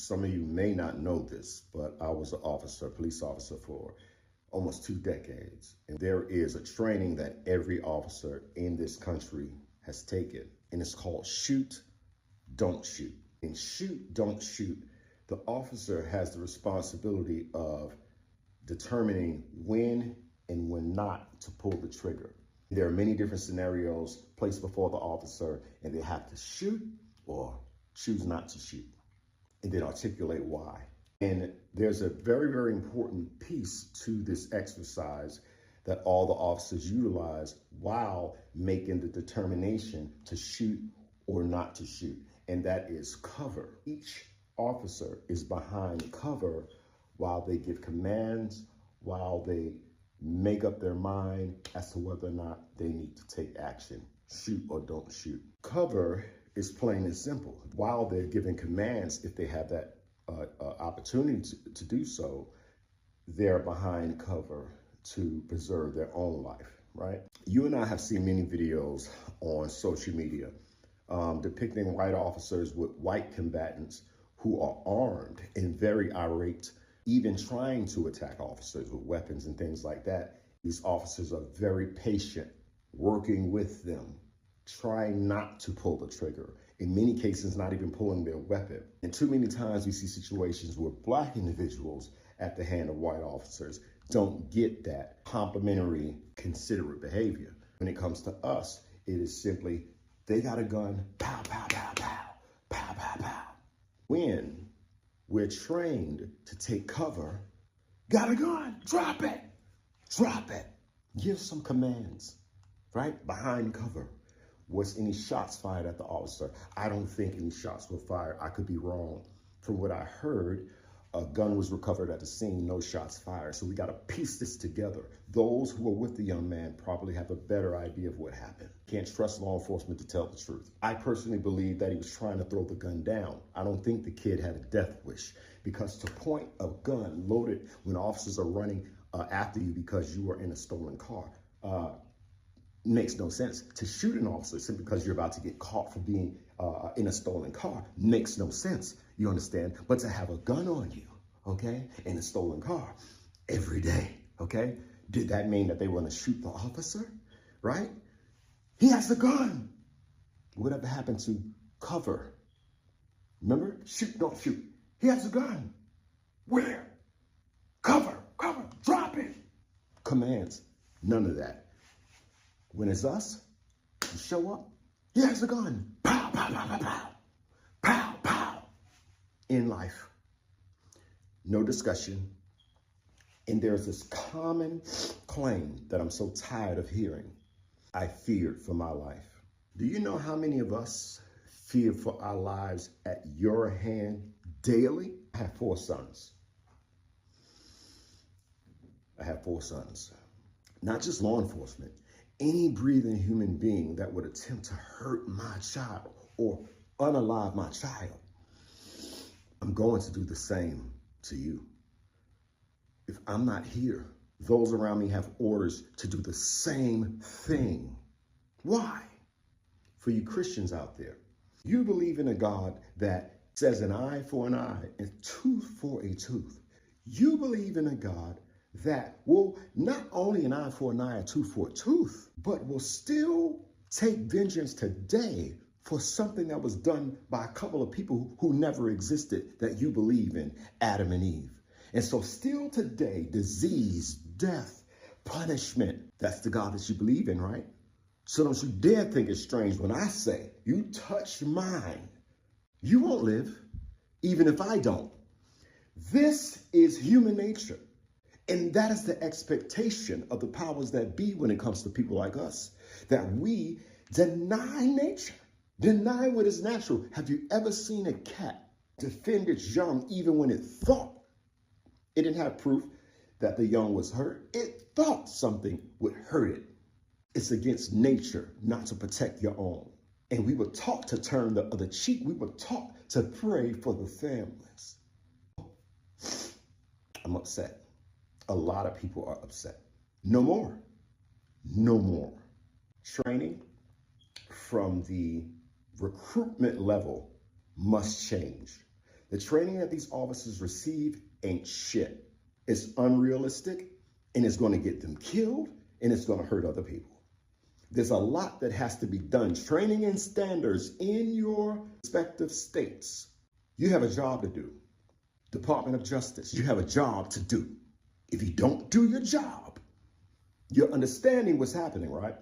Some of you may not know this, but I was an officer, police officer for almost 2 decades. And there is a training that every officer in this country has taken, and it's called shoot, don't shoot. In shoot, don't shoot, the officer has the responsibility of determining when and when not to pull the trigger. There are many different scenarios placed before the officer, and they have to shoot or choose not to shoot, and then articulate why. And there's a very, very important piece to this exercise that all the officers utilize while making the determination to shoot or not to shoot, and that is cover. Each officer is behind cover while they give commands, while they make up their mind as to whether or not they need to take action, shoot or don't shoot. Cover is plain and simple. While they're giving commands, if they have that opportunity to do so, they're behind cover to preserve their own life, right? You and I have seen many videos on social media depicting white officers with white combatants who are armed and very irate, even trying to attack officers with weapons and things like that. These officers are very patient, working with them, trying not to pull the trigger. In many cases, not even pulling their weapon. And too many times we see situations where Black individuals at the hand of white officers don't get that complimentary, considerate behavior. When it comes to us, it is simply, they got a gun, pow, pow, pow, pow, pow, pow, pow. When we're trained to take cover, got a gun, drop it, give some commands, right? Behind cover. Was any shots fired at the officer? I don't think any shots were fired. I could be wrong. From what I heard, a gun was recovered at the scene, no shots fired. So we got to piece this together. Those who were with the young man probably have a better idea of what happened. Can't trust law enforcement to tell the truth. I personally believe that he was trying to throw the gun down. I don't think the kid had a death wish, because to point a gun loaded when officers are running after you because you are in a stolen car, makes no sense. To shoot an officer simply because you're about to get caught for being in a stolen car makes no sense. You understand? But to have a gun on you, okay, in a stolen car every day, okay, did that mean that they were going to shoot the officer? Right? He has a gun. Whatever happened to cover? Remember? Shoot, don't shoot. He has a gun. Where? Cover, drop it. Commands. None of that. When it's us, you show up, he has a gun. Pow, pow, pow, pow, pow. Pow, pow. In life, no discussion. And there's this common claim that I'm so tired of hearing. I feared for my life. Do you know how many of us fear for our lives at your hand daily? I have 4 sons. Not just law enforcement. Any breathing human being that would attempt to hurt my child or unalive my child, I'm going to do the same to you. If I'm not here, those around me have orders to do the same thing. Why? For you Christians out there, you believe in a God that says an eye for an eye and tooth for a tooth. You believe in a God that will not only an eye for an eye, a tooth for a tooth, but will still take vengeance today for something that was done by a couple of people who never existed that you believe in, Adam and Eve. And so still today, disease, death, punishment, that's the God that you believe in, right? So don't you dare think it's strange when I say, you touch mine, you won't live, even if I don't. This is human nature. And that is the expectation of the powers that be when it comes to people like us, that we deny nature, deny what is natural. Have you ever seen a cat defend its young even when it thought it didn't have proof that the young was hurt? It thought something would hurt it. It's against nature not to protect your own. And we were taught to turn the other cheek. We were taught to pray for the families. I'm upset. A lot of people are upset. No more. Training from the recruitment level must change. The training that these officers receive ain't shit. It's unrealistic, and it's going to get them killed, and it's going to hurt other people. There's a lot that has to be done. Training and standards in your respective states. You have a job to do. Department of Justice, you have a job to do. If you don't do your job, you're understanding what's happening, right?